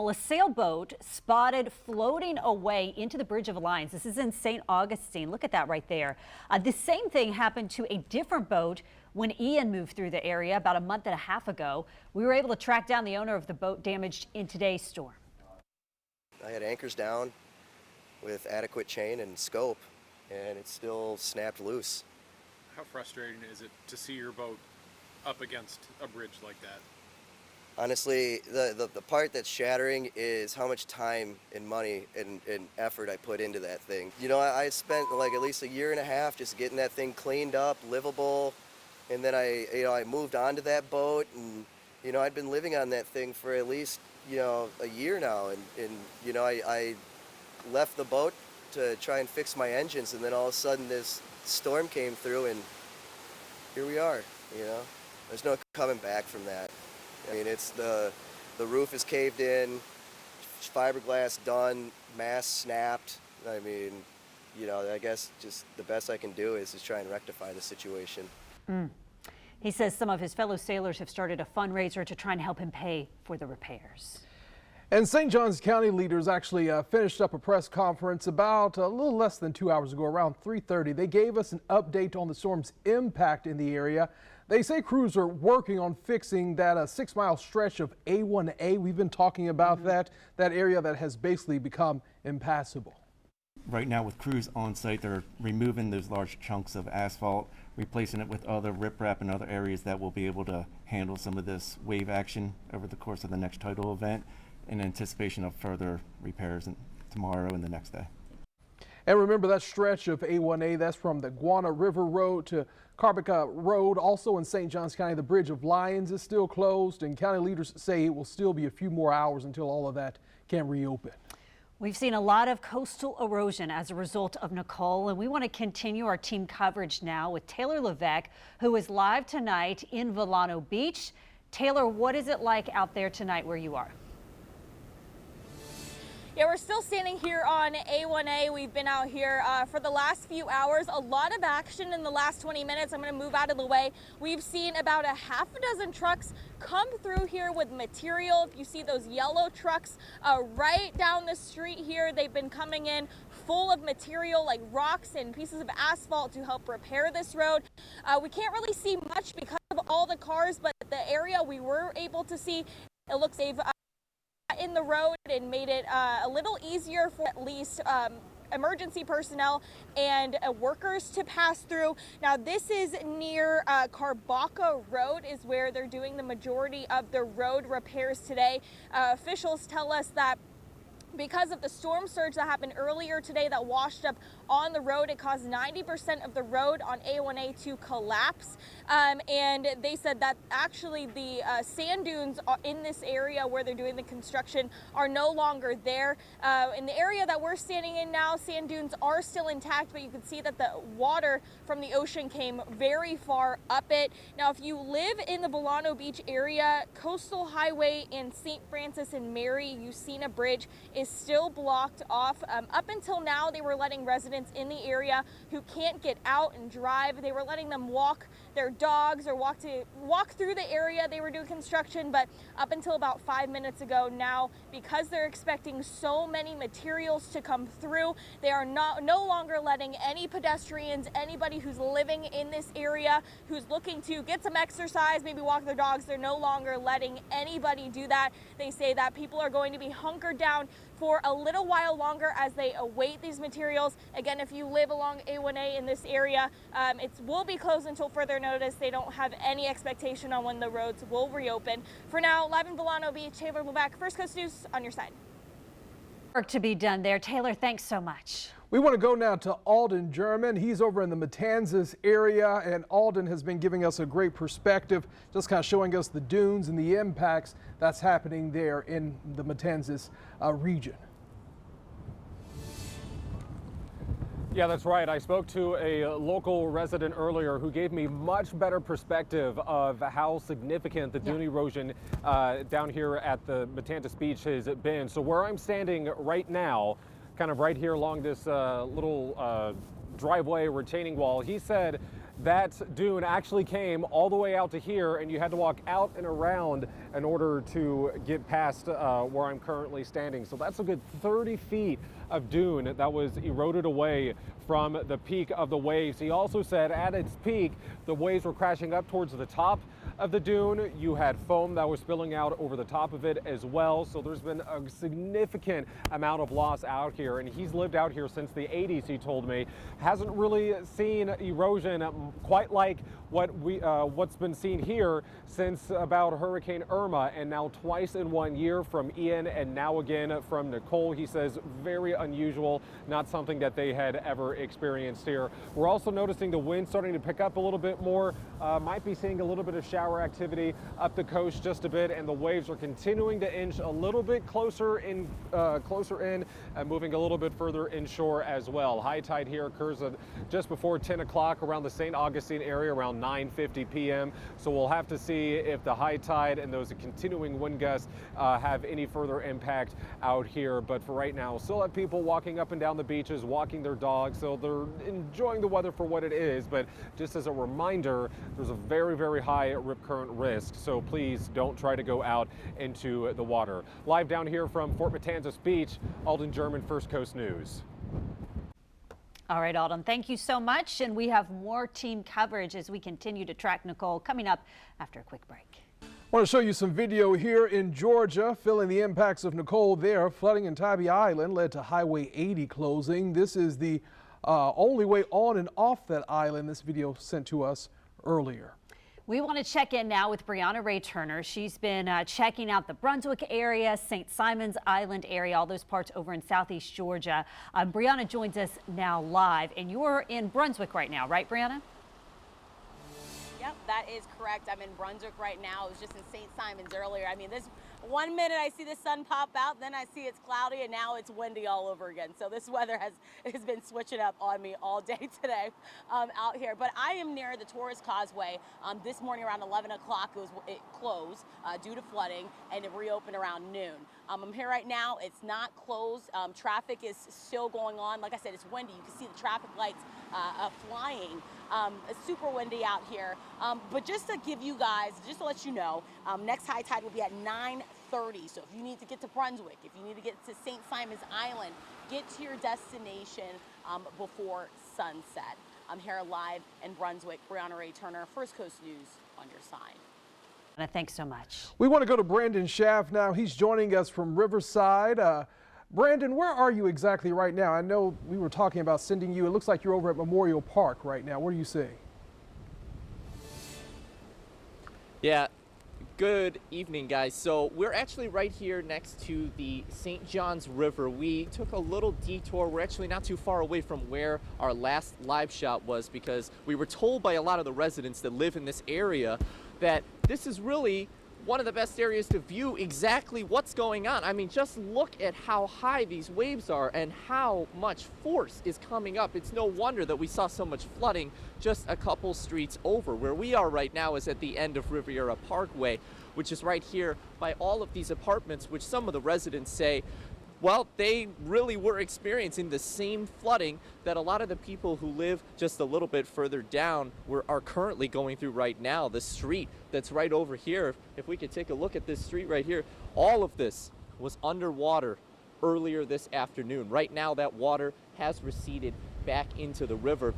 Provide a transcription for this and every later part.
Well, a sailboat spotted floating away into the Bridge of Alliance. This is in St. Augustine. Look at that right there. The same thing happened to a different boat when Ian moved through the area about a month and a half ago. We were able to track down the owner of the boat damaged in today's storm. I had anchors down with adequate chain and scope, and it still snapped loose. How frustrating is it to see your boat up against a bridge like that? Honestly, the part that's shattering is how much time and money and effort I put into that thing. You know, I spent like at least a year and a half just getting that thing cleaned up, livable, and then I moved on to that boat, and I'd been living on that thing for at least a year now, and I left the boat to try and fix my engines, and then all of a sudden this storm came through, and here we are. There's no coming back from that. I mean, it's the roof is caved in, fiberglass done, mast snapped. I mean, I guess just the best I can do is try and rectify the situation. He says some of his fellow sailors have started a fundraiser to try and help him pay for the repairs. And St. Johns County leaders actually finished up a press conference about a little less than 2 hours ago, around 3:30. They gave us an update on the storm's impact in the area. They say crews are working on fixing that 6-mile stretch of A1A. We've been talking about that area that has basically become impassable. Right now with crews on site, they're removing those large chunks of asphalt, replacing it with other riprap and other areas that will be able to handle some of this wave action over the course of the next tidal event, in anticipation of further repairs tomorrow and the next day. And remember that stretch of A1A, that's from the Guana River Road to Carbica Road. Also in St. Johns County, the Bridge of Lions is still closed, and county leaders say it will still be a few more hours until all of that can reopen. We've seen a lot of coastal erosion as a result of Nicole, and we want to continue our team coverage now with Taylor Levesque, who is live tonight in Vero Beach. Taylor, what is it like out there tonight where you are? Yeah, we're still standing here on A1A. We've been out here for the last few hours. A lot of action in the last 20 minutes. I'm going to move out of the way. We've seen about a half a dozen trucks come through here with material. If you see those yellow trucks right down the street here, they've been coming in full of material like rocks and pieces of asphalt to help repair this road. We can't really see much because of all the cars, but the area we were able to see, it looks they've in the road and made it a little easier for at least emergency personnel and workers to pass through. Now this is near Carbaca Road is where they're doing the majority of the road repairs today. Officials tell us that because of the storm surge that happened earlier today that washed up on the road, it caused 90% of the road on A1A to collapse. And they said that actually the sand dunes in this area where they're doing the construction are no longer there. In the area that we're standing in now, sand dunes are still intact, but you can see that the water from the ocean came very far up it. Now, if you live in the Vero Beach area, Coastal Highway in St. Francis and Mary Usina Bridge is still blocked off. Up until now, they were letting residents in the area who can't get out and drive. They were letting them walk their dogs or walk through the area they were doing construction, but up until about 5 minutes ago now, because they're expecting so many materials to come through, they are no longer letting any pedestrians, anybody who's living in this area, who's looking to get some exercise, maybe walk their dogs, they're no longer letting anybody do that. They say that people are going to be hunkered down for a little while longer as they await these materials. Again, if you live along A1A in this area, it will be closed until further notice. They don't have any expectation on when the roads will reopen. For now, live in Vero Beach, Taylor Levesque, First Coast News, on your side. Work to be done there. Taylor, thanks so much. We want to go now to Alden German. He's over in the Matanzas area, and Alden has been giving us a great perspective, just kind of showing us the dunes and the impacts that's happening there in the Matanzas region. Yeah, that's right. I spoke to a local resident earlier who gave me much better perspective of how significant the dune erosion down here at the Matanzas Beach has been. So where I'm standing right now, kind of right here along this little driveway retaining wall, he said that dune actually came all the way out to here, and you had to walk out and around in order to get past where I'm currently standing. So that's a good 30 feet of dune that was eroded away from the peak of the waves. He also said at its peak, the waves were crashing up towards the top of the dune. You had foam that was spilling out over the top of it as well. So there's been a significant amount of loss out here. And he's lived out here since the 80s, he told me. Hasn't really seen erosion quite like what's been seen here since about Hurricane Irma, and now twice in 1 year from Ian and now again from Nicole. He says very unusual, not something that they had ever experienced here. We're also noticing the wind starting to pick up a little bit more. Might be seeing a little bit of shower activity up the coast just a bit, and the waves are continuing to inch a little bit closer in, and moving a little bit further inshore as well. High tide here occurs at just before 10 o'clock around the St. Augustine area, around 9:50 p.m. So we'll have to see if the high tide and those continuing wind gusts have any further impact out here. But for right now, still have people walking up and down the beaches, walking their dogs, so they're enjoying the weather for what it is. But just as a reminder, there's a very, very high rip current risk, so please don't try to go out into the water. Live down here from Fort Matanzas Beach, Alden German, First Coast News. All right, Alden, thank you so much. And we have more team coverage as we continue to track Nicole coming up after a quick break. I want to show you some video here in Georgia, feeling the impacts of Nicole there. Flooding in Tybee Island led to Highway 80 closing. This is the only way on and off that island. This video sent to us earlier. We want to check in now with Brianna Ray Turner. She's been checking out the Brunswick area, St. Simon's Island area, all those parts over in southeast Georgia. Brianna joins us now live, and you're in Brunswick right now, right, Brianna? Yep, that is correct. I'm in Brunswick right now. I was just in St. Simon's earlier. I mean, this 1 minute I see the sun pop out, then I see it's cloudy, and now it's windy all over again. So this weather has been switching up on me all day today out here. But I am near the Torres Causeway. This morning around 11 o'clock it closed due to flooding, and it reopened around noon. I'm here right now. It's not closed. Traffic is still going on. Like I said, it's windy. You can see the traffic lights flying. It's super windy out here. But just to give you guys, just to let you know, next high tide will be at 9:30. So if you need to get to Brunswick, if you need to get to St. Simon's Island, get to your destination before sunset. I'm here live in Brunswick. Brianna Ray Turner, First Coast News on your side. Thanks so much. We want to go to Brandon Schaff now. He's joining us from Riverside. Brandon, where are you exactly right now? I know we were talking about sending you. It looks like you're over at Memorial Park right now. What are you seeing? Yeah, good evening, guys. So we're actually right here next to the St. Johns River. We took a little detour. We're actually not too far away from where our last live shot was, because we were told by a lot of the residents that live in this area that this is really one of the best areas to view exactly what's going on. I mean, just look at how high these waves are and how much force is coming up. It's no wonder that we saw so much flooding just a couple streets over. Where we are right now is at the end of Riviera Parkway, which is right here by all of these apartments, which some of the residents say, well, they really were experiencing the same flooding that a lot of the people who live just a little bit further down are currently going through right now. The street that's right over here, if we could take a look at this street right here, all of this was underwater earlier this afternoon. Right now, that water has receded back into the river,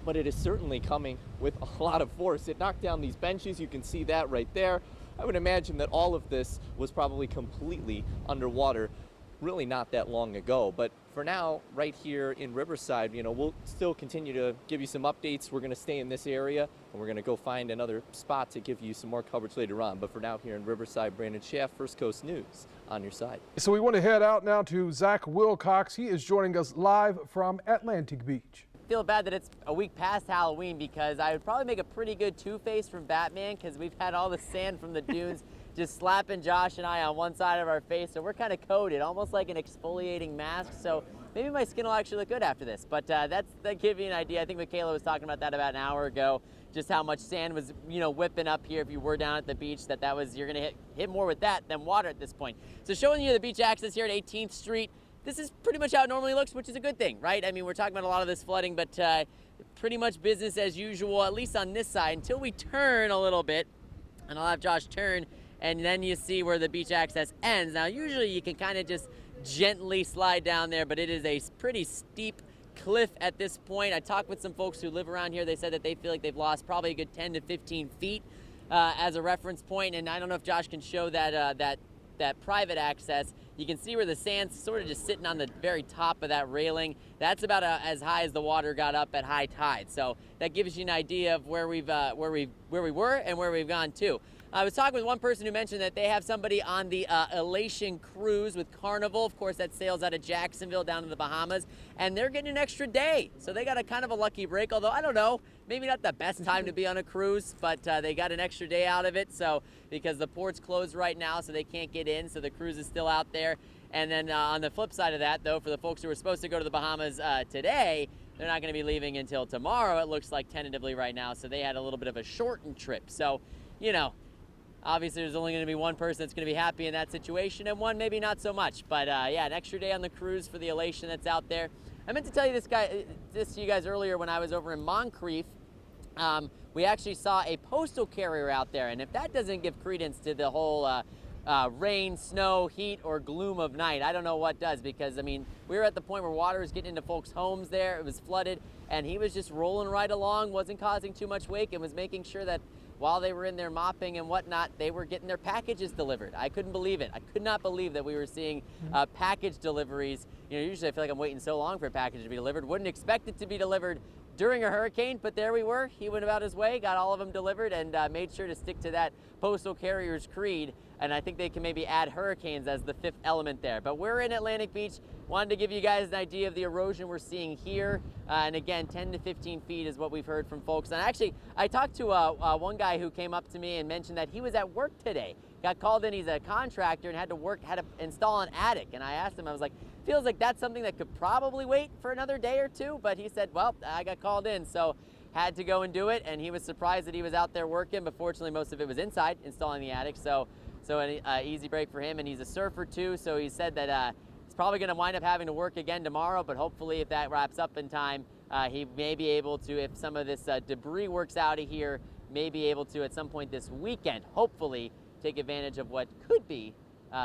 but it is certainly coming with a lot of force. It knocked down these benches. You can see that right there. I would imagine that all of this was probably completely underwater really not that long ago. But for now, right here in Riverside, you know, we'll still continue to give you some updates. We're going to stay in this area, and we're going to go find another spot to give you some more coverage later on. But for now, here in Riverside, Brandon Schaff, First Coast News on your side. So we want to head out now to Zach Wilcox. He is joining us live from Atlantic Beach. I feel bad that it's a week past Halloween, because I would probably make a pretty good Two-Face from Batman, because we've had all the sand from the dunes just slapping Josh and I on one side of our face, so we're kind of coated, almost like an exfoliating mask. So maybe my skin will actually look good after this. But that gives you an idea. I think Michaela was talking about that about an hour ago, just how much sand was, you know, whipping up here. If you were down at the beach, that was, you're gonna hit more with that than water at this point. So showing you the beach access here at 18th Street. This is pretty much how it normally looks, which is a good thing, right? I mean, we're talking about a lot of this flooding, but pretty much business as usual, at least on this side, until we turn a little bit. And I'll have Josh turn, and then you see where the beach access ends. Now, usually you can kind of just gently slide down there, but it is a pretty steep cliff at this point. I talked with some folks who live around here. They said that they feel like they've lost probably a good 10 to 15 feet as a reference point. And I don't know if Josh can show that that private access. You can see where the sand's sort of just sitting on the very top of that railing. That's about as high as the water got up at high tide. So that gives you an idea of where we were and where we've gone to. I was talking with one person who mentioned that they have somebody on the Elation cruise with Carnival. Of course, that sails out of Jacksonville down to the Bahamas, and they're getting an extra day. So they got a kind of a lucky break, although I don't know, maybe not the best time to be on a cruise, but they got an extra day out of it. So because the port's closed right now, so they can't get in, so the cruise is still out there. And then on the flip side of that, though, for the folks who were supposed to go to the Bahamas today, they're not going to be leaving until tomorrow, it looks like, tentatively right now. So they had a little bit of a shortened trip. So, you know, obviously there's only going to be one person that's going to be happy in that situation, and one maybe not so much. But yeah, an extra day on the cruise for the Elation that's out there. I meant to tell you this to you guys earlier when I was over in Moncrief. We actually saw a postal carrier out there, and if that doesn't give credence to the whole rain, snow, heat, or gloom of night, I don't know what does, because I mean, we were at the point where water was getting into folks' homes there. It was flooded, and he was just rolling right along, wasn't causing too much wake, and was making sure that while they were in there mopping and whatnot, they were getting their packages delivered. I couldn't believe it. I could not believe that we were seeing package deliveries. You know, usually I feel like I'm waiting so long for a package to be delivered. Wouldn't expect it to be delivered during a hurricane, but there we were. He went about his way, got all of them delivered, and made sure to stick to that postal carrier's creed. And I think they can maybe add hurricanes as the fifth element there. But we're in Atlantic Beach. Wanted to give you guys an idea of the erosion we're seeing here. And again, 10 to 15 feet is what we've heard from folks. And actually, I talked to one guy who came up to me and mentioned that he was at work today. Got called in, he's a contractor, and had to install an attic. And I asked him, I was like, feels like that's something that could probably wait for another day or two. But he said, well, I got called in, so had to go and do it. And he was surprised that he was out there working, but fortunately most of it was inside, installing the attic. So an easy break for him, and he's a surfer too, so he said that he's probably going to wind up having to work again tomorrow, but hopefully if that wraps up in time, he may be able to, if some of this debris works out of here, may be able to at some point this weekend, hopefully, take advantage of what could be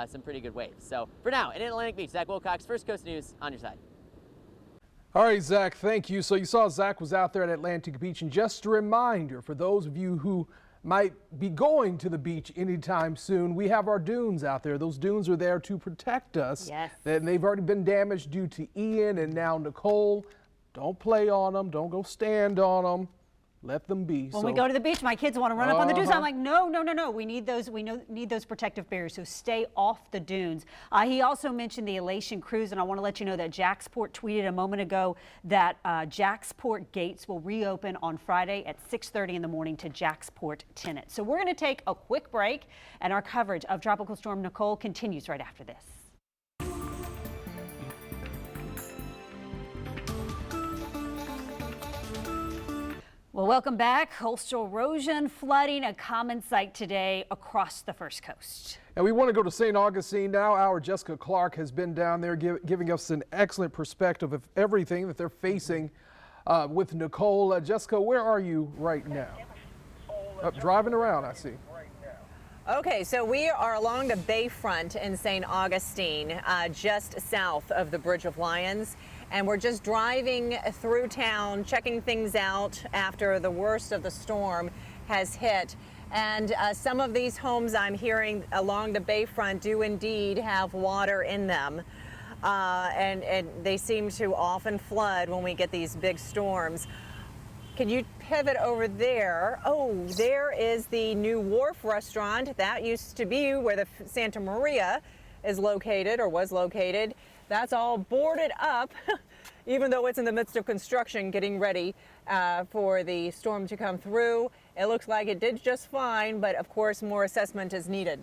some pretty good waves. So for now, in Atlantic Beach, Zach Wilcox, First Coast News, on your side. All right, Zach, thank you. So you saw Zach was out there at Atlantic Beach, and just a reminder for those of you who might be going to the beach anytime soon, we have our dunes out there. Those dunes are there to protect us. Yes. And they've already been damaged due to Ian and now Nicole. Don't play on them. Don't go stand on them. Let them be. When we go to the beach, my kids want to run up on the dunes. I'm like, no. We need those. Need those protective barriers. So stay off the dunes. He also mentioned the Elation cruise, and I want to let you know that Jacksport tweeted a moment ago that Jacksport gates will reopen on Friday at 6:30 in the morning to Jacksport tenants. So we're going to take a quick break, and our coverage of Tropical Storm Nicole continues right after this. Well, welcome back. Coastal erosion, flooding, a common sight today across the First Coast. And we want to go to St. Augustine now. Our Jessica Clark has been down there giving us an excellent perspective of everything that they're facing with Nicole. Jessica, where are you right now? Driving around, I see. Okay, so we are along the bayfront in St. Augustine, just south of the Bridge of Lions. And we're just driving through town, checking things out after the worst of the storm has hit. And some of these homes I'm hearing along the bayfront do indeed have water in them. And they seem to often flood when we get these big storms. Can you pivot over there? Oh, there is the new Wharf restaurant. That used to be where the Santa Maria is located or was located. That's all boarded up, even though it's in the midst of construction, getting ready for the storm to come through. It looks like it did just fine, but of course more assessment is needed.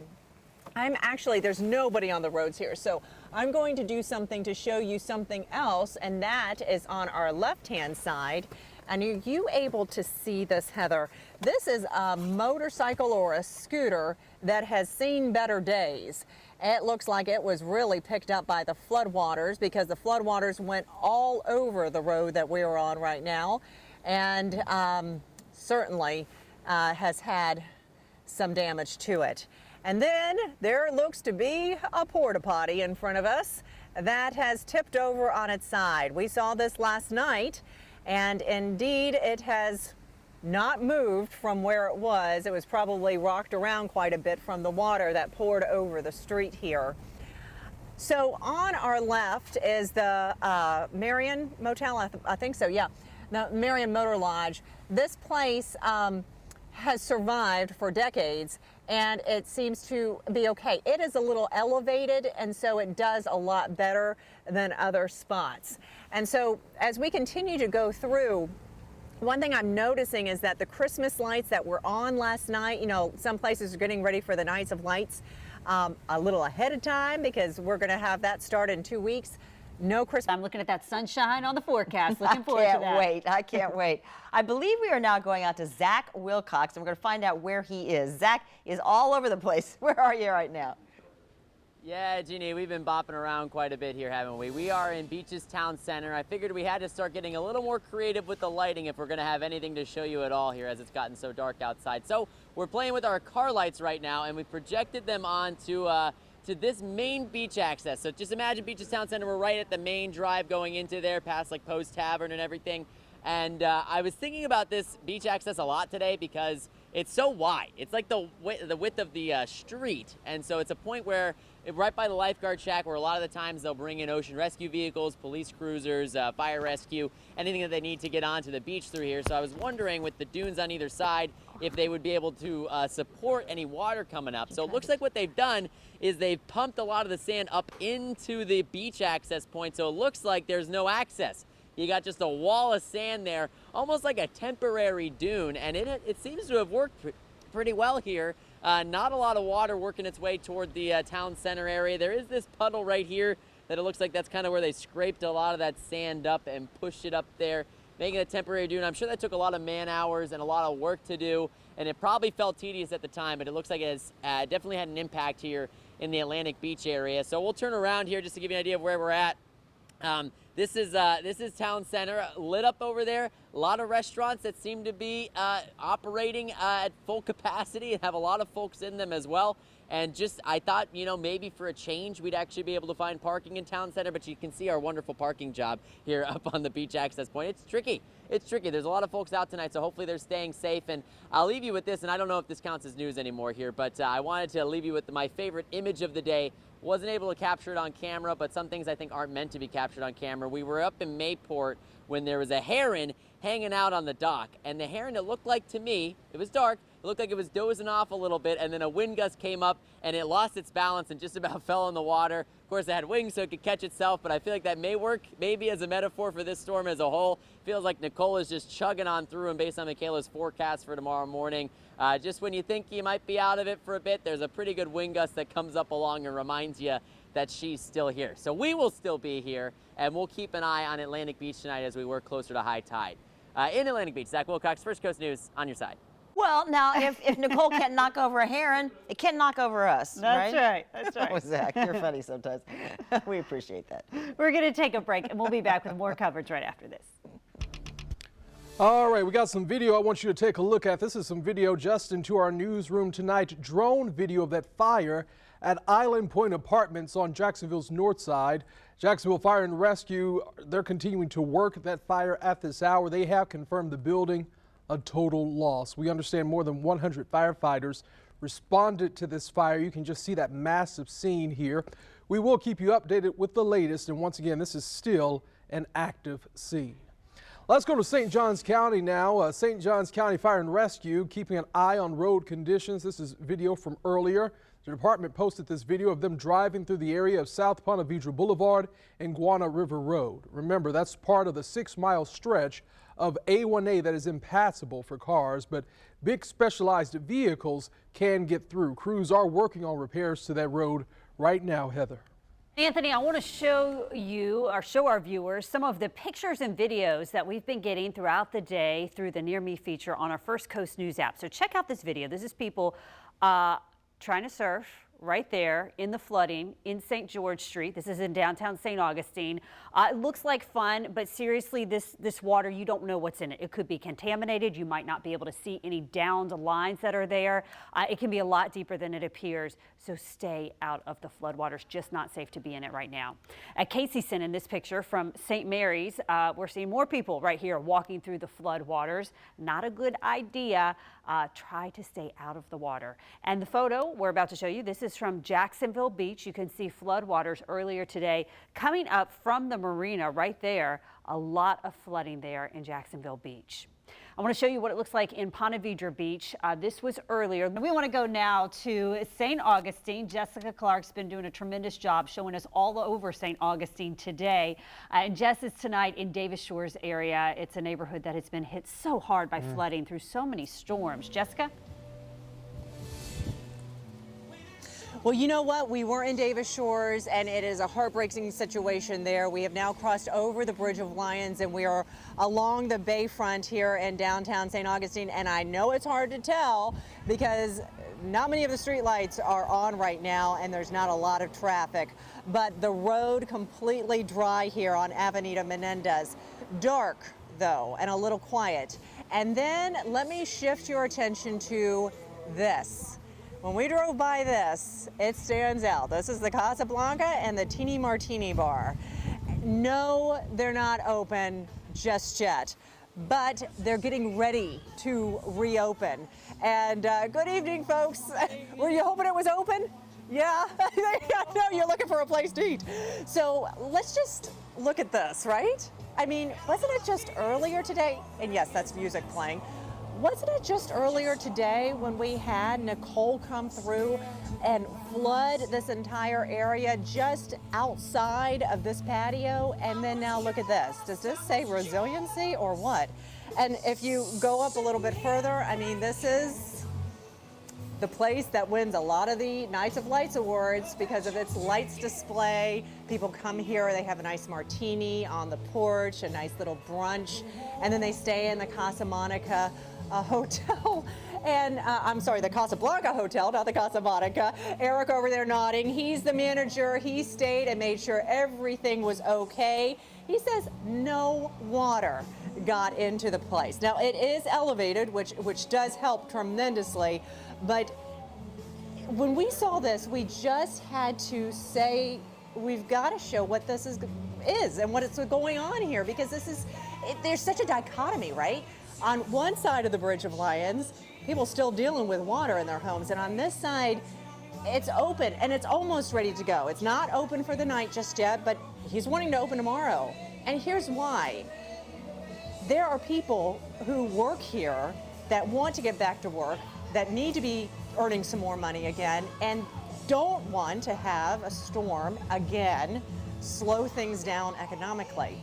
There's nobody on the roads here, so I'm going to do something to show you something else, and that is on our left-hand side. And are you able to see this, Heather? This is a motorcycle or a scooter that has seen better days. It looks like it was really picked up by the floodwaters because the floodwaters went all over the road that we are on right now. and certainly has had some damage to it. And then there looks to be a porta potty in front of us that has tipped over on its side. We saw this last night, and indeed it has not moved from where it was. It was probably rocked around quite a bit from the water that poured over the street here. So on our left is the Marion Motel, I think so, yeah, the Marion Motor Lodge. This place has survived for decades, and it seems to be okay. It is a little elevated, and so it does a lot better than other spots. And so as we continue to go through, one thing I'm noticing is that the Christmas lights that were on last night, you know, some places are getting ready for the Nights of Lights a little ahead of time because we're going to have that start in 2 weeks. No Christmas. I'm looking at that sunshine on the forecast. Looking forward to that. I can't wait. I believe we are now going out to Zach Wilcox, and we're going to find out where he is. Zach is all over the place. Where are you right now? Yeah, Jeannie, we've been bopping around quite a bit here, haven't we? We are in Beach's Town Center. I figured we had to start getting a little more creative with the lighting if we're going to have anything to show you at all here as it's gotten so dark outside. So we're playing with our car lights right now, and we projected them onto to this main beach access. So just imagine Beach's Town Center, we're right at the main drive going into there, past like Post Tavern and everything. And I was thinking about this beach access a lot today because it's so wide. It's like the width of the street. And so it's a point where right by the lifeguard shack where a lot of the times they'll bring in ocean rescue vehicles, police cruisers, fire rescue, anything that they need to get onto the beach through here. So I was wondering with the dunes on either side if they would be able to support any water coming up. So it looks like what they've done is they've pumped a lot of the sand up into the beach access point. So it looks like there's no access. You got just a wall of sand there, almost like a temporary dune, and it seems to have worked pretty well here. Not a lot of water working its way toward the town center area. There is this puddle right here that it looks like that's kind of where they scraped a lot of that sand up and pushed it up there, making a temporary dune. I'm sure that took a lot of man hours and a lot of work to do, and it probably felt tedious at the time, but it looks like it has definitely had an impact here in the Atlantic Beach area. So we'll turn around here just to give you an idea of where we're at. This is Town Center, lit up over there. A lot of restaurants that seem to be operating at full capacity and have a lot of folks in them as well. And just, I thought, you know, maybe for a change, we'd actually be able to find parking in Town Center, but you can see our wonderful parking job here up on the beach access point. It's tricky. It's tricky. There's a lot of folks out tonight, so hopefully they're staying safe. And I'll leave you with this, and I don't know if this counts as news anymore here, but I wanted to leave you with my favorite image of the day. Wasn't able to capture it on camera, but some things I think aren't meant to be captured on camera. We were up in Mayport when there was a heron hanging out on the dock, and the heron, it looked like to me, it was dark, it looked like it was dozing off a little bit, and then a wind gust came up and it lost its balance and just about fell in the water. Of course, it had wings so it could catch itself, but I feel like that may work maybe as a metaphor for this storm as a whole. Feels like Nicole is just chugging on through, and based on Michaela's forecast for tomorrow morning, just when you think you might be out of it for a bit, there's a pretty good wind gust that comes up along and reminds you that she's still here. So we will still be here, and we'll keep an eye on Atlantic Beach tonight as we work closer to high tide. In Atlantic Beach, Zach Wilcox, First Coast News, on your side. Well, now, if Nicole can't knock over a heron, it can knock over us, That's right. That's right. Oh, Zach, you're funny sometimes. We appreciate that. We're going to take a break, and we'll be back with more coverage right after this. All right, we got some video I want you to take a look at. This is some video just into our newsroom tonight. Drone video of that fire at Island Point Apartments on Jacksonville's north side. Jacksonville Fire and Rescue, they're continuing to work that fire at this hour. They have confirmed the building a total loss. We understand more than 100 firefighters responded to this fire. You can just see that massive scene here. We will keep you updated with the latest, and once again, this is still an active scene. Let's go to St. Johns County now. St. Johns County Fire and Rescue keeping an eye on road conditions. This is video from earlier. The department posted this video of them driving through the area of South Ponte Vedra Boulevard and Guana River Road. Remember, that's part of the 6-mile stretch of A1A that is impassable for cars, but big specialized vehicles can get through. Crews are working on repairs to that road right now, Heather. Anthony, I want to show you, or show our viewers, some of the pictures and videos that we've been getting throughout the day through the Near Me feature on our First Coast News app. So check out this video. This is people trying to surf right there in the flooding in St. George Street. This is in downtown St. Augustine. It looks like fun, but seriously, this water, you don't know what's in it. It could be contaminated. You might not be able to see any downed lines that are there. It can be a lot deeper than it appears, so stay out of the floodwaters. Just not safe to be in it right now. Casey sent in this picture from St. Mary's. We're seeing more people right here walking through the floodwaters. Not a good idea. Try to stay out of the water. And the photo we're about to show you, this is from Jacksonville Beach. You can see floodwaters earlier today coming up from the marina right there. A lot of flooding there in Jacksonville Beach. I want to show you what it looks like in Ponte Vedra Beach. This was earlier. We want to go now to St. Augustine. Jessica Clark's been doing a tremendous job showing us all over St. Augustine today. And Jess is tonight in Davis Shores area. It's a neighborhood that has been hit so hard by flooding through so many storms. Jessica? Well, you know what? We were in Davis Shores, and it is a heartbreaking situation there. We have now crossed over the Bridge of Lions, and we are along the bayfront here in downtown St. Augustine. And I know it's hard to tell because not many of the street lights are on right now, and there's not a lot of traffic. But the road completely dry here on Avenida Menendez. Dark, though, and a little quiet. And then let me shift your attention to this. When we drove by this, it stands out. This is the Casablanca and the Teeny Martini Bar. No, they're not open just yet, but they're getting ready to reopen. And good evening, folks. Were you hoping it was open? Yeah, I know you're looking for a place to eat. So let's just look at this, right? I mean, wasn't it just earlier today? And yes, that's music playing. Wasn't it just earlier today when we had Nicole come through and flood this entire area just outside of this patio? And then now look at this. Does this say resiliency or what? And if you go up a little bit further, I mean, this is the place that wins a lot of the Nights of Lights awards because of its lights display. People come here, they have a nice martini on the porch, a nice little brunch, and then they stay in the Casa Monica hotel, and I'm sorry, the Casablanca hotel, not the Casa Monica. Eric over there nodding. He's the manager. He stayed and made sure everything was okay. He says no water got into the place. Now it is elevated, which does help tremendously, but when we saw this, we just had to say we've got to show what this is and what is going on here, because there's such a dichotomy, right? On one side of the Bridge of Lions, people still dealing with water in their homes, and on this side, it's open and it's almost ready to go. It's not open for the night just yet, but he's wanting to open tomorrow. And here's why. There are people who work here that want to get back to work, that need to be earning some more money again, and don't want to have a storm again slow things down economically.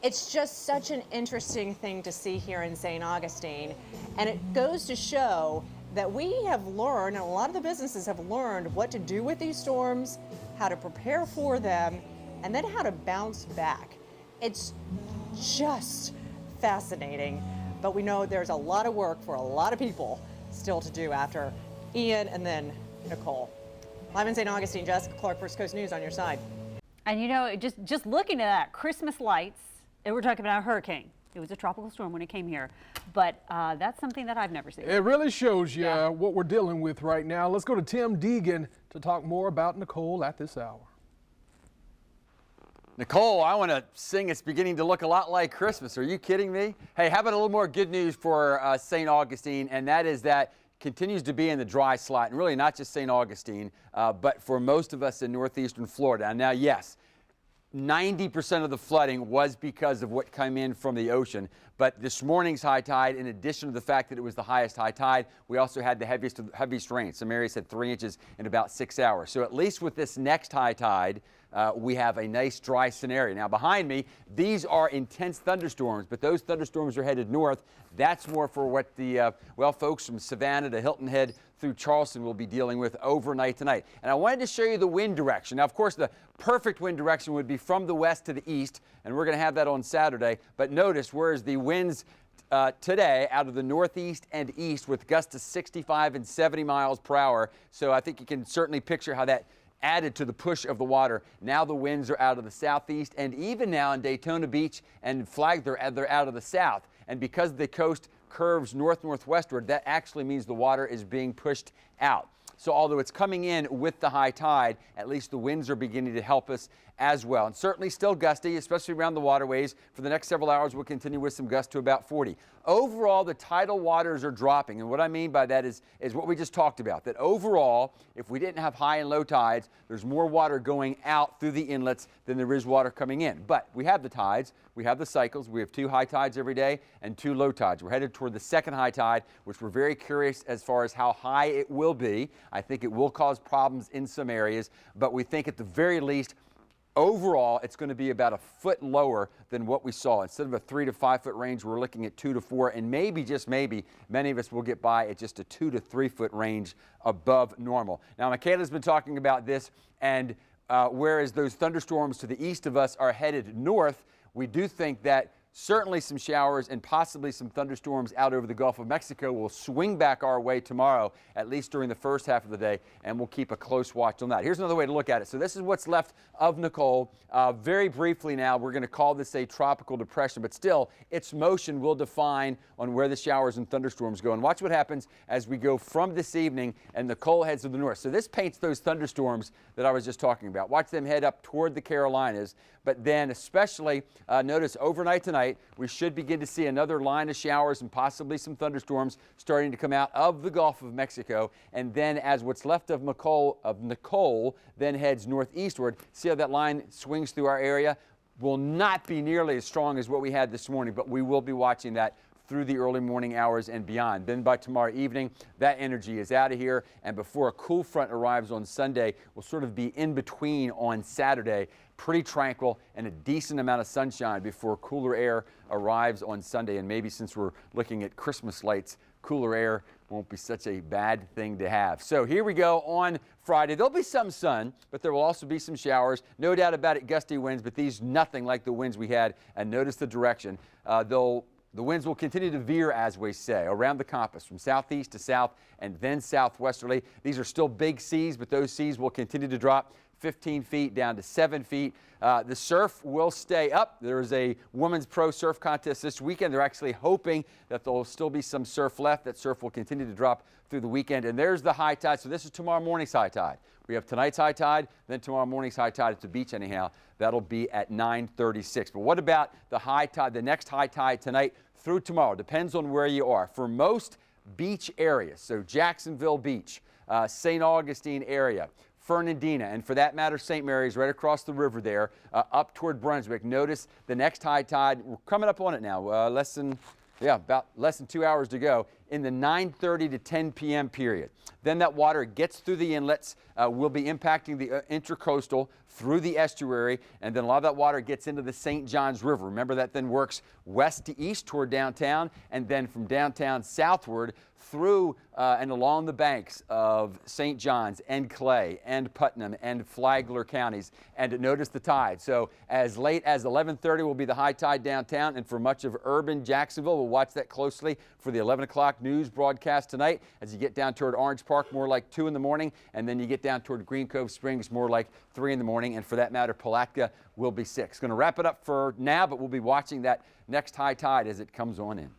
It's just such an interesting thing to see here in St. Augustine, and it goes to show that we have learned, and a lot of the businesses have learned, what to do with these storms, how to prepare for them, and then how to bounce back. It's just fascinating, but we know there's a lot of work for a lot of people still to do after Ian and then Nicole. Live in St. Augustine, Jessica Clark, First Coast News on your side. And you know, just looking at that, Christmas lights, and we're talking about a hurricane. It was a tropical storm when it came here, but that's something that I've never seen. It really shows you what we're dealing with right now. Let's go to Tim Deegan to talk more about Nicole at this hour. Nicole, I want to sing It's Beginning to Look a Lot Like Christmas. Are you kidding me? Hey, how about a little more good news for St. Augustine, and that is that continues to be in the dry slot, and really not just St. Augustine, but for most of us in northeastern Florida. Now, yes, 90% of the flooding was because of what came in from the ocean. But this morning's high tide, in addition to the fact that it was the highest high tide, we also had the heaviest rain. Some areas had 3 inches in about 6 hours. So at least with this next high tide, we have a nice dry scenario. Now behind me, these are intense thunderstorms, but those thunderstorms are headed north. That's more for what the, folks from Savannah to Hilton Head through Charleston will be dealing with overnight tonight. And I wanted to show you the wind direction. Now, of course, the perfect wind direction would be from the west to the east, and we're going to have that on Saturday. But notice, whereas the winds today out of the northeast and east with gusts to 65 and 70 miles per hour. So I think you can certainly picture how that added to the push of the water. Now the winds are out of the southeast, and even now in Daytona Beach and Flagler, they're out of the south. And because the coast curves north-northwestward, that actually means the water is being pushed out. So although it's coming in with the high tide, at least the winds are beginning to help us as well. And certainly still gusty, especially around the waterways. For the next several hours, we'll continue with some gusts to about 40. Overall, the tidal waters are dropping. And what I mean by that is what we just talked about, that overall, if we didn't have high and low tides, there's more water going out through the inlets than there is water coming in. But we have the tides, we have the cycles, we have 2 high tides every day and 2 low tides. We're headed toward the second high tide, which we're very curious as far as how high it will be. I think it will cause problems in some areas, but we think at the very least, overall, it's going to be about a foot lower than what we saw. Instead of a 3 to 5 foot range, we're looking at 2 to 4, and maybe, just maybe, many of us will get by at just a 2 to 3 foot range above normal. Now, Michaela's been talking about this, and whereas those thunderstorms to the east of us are headed north, we do think that certainly some showers and possibly some thunderstorms out over the Gulf of Mexico will swing back our way tomorrow, at least during the first half of the day, and we'll keep a close watch on that. Here's another way to look at it. So this is what's left of Nicole. Very briefly now, we're going to call this a tropical depression, but still, its motion will define on where the showers and thunderstorms go. And watch what happens as we go from this evening and Nicole heads to the north. So this paints those thunderstorms that I was just talking about. Watch them head up toward the Carolinas, but then especially notice overnight tonight, we should begin to see another line of showers and possibly some thunderstorms starting to come out of the Gulf of Mexico. And then as what's left of Nicole then heads northeastward, see how that line swings through our area? Will not be nearly as strong as what we had this morning, but we will be watching that through the early morning hours and beyond. Then by tomorrow evening, that energy is out of here, and before a cool front arrives on Sunday, we'll sort of be in between on Saturday. Pretty tranquil and a decent amount of sunshine before cooler air arrives on Sunday. And maybe since we're looking at Christmas lights, cooler air won't be such a bad thing to have. So here we go on Friday. There'll be some sun, but there will also be some showers. No doubt about it, gusty winds, but these nothing like the winds we had. And notice the direction. The winds will continue to veer, as we say, around the compass from southeast to south and then southwesterly. These are still big seas, but those seas will continue to drop 15 feet down to 7 feet. The surf will stay up. There is a women's pro surf contest this weekend. They're actually hoping that there will still be some surf left. That surf will continue to drop through the weekend. And there's the high tide. So this is tomorrow morning's high tide. We have tonight's high tide, then tomorrow morning's high tide at the beach anyhow. That'll be at 9:36. But what about the high tide, the next high tide tonight through tomorrow? Depends on where you are. For most beach areas, so Jacksonville Beach, St. Augustine area, Fernandina, and for that matter, St. Mary's, right across the river there, up toward Brunswick. Notice the next high tide, we're coming up on it now, about less than 2 hours to go, in the 9:30 to 10 p.m. period. Then that water gets through the inlets, will be impacting the intercoastal through the estuary, and then a lot of that water gets into the St. Johns River. Remember, that then works west to east toward downtown, and then from downtown southward through and along the banks of St. Johns and Clay and Putnam and Flagler counties. And notice the tide. So as late as 11:30 will be the high tide downtown, and for much of urban Jacksonville, we'll watch that closely for the 11 o'clock news broadcast tonight. As you get down toward Orange Park, more like 2 in the morning, and then you get down toward Green Cove Springs, more like 3 in the morning, and for that matter, Palatka will be 6. Going to wrap it up for now, but we'll be watching that next high tide as it comes on in.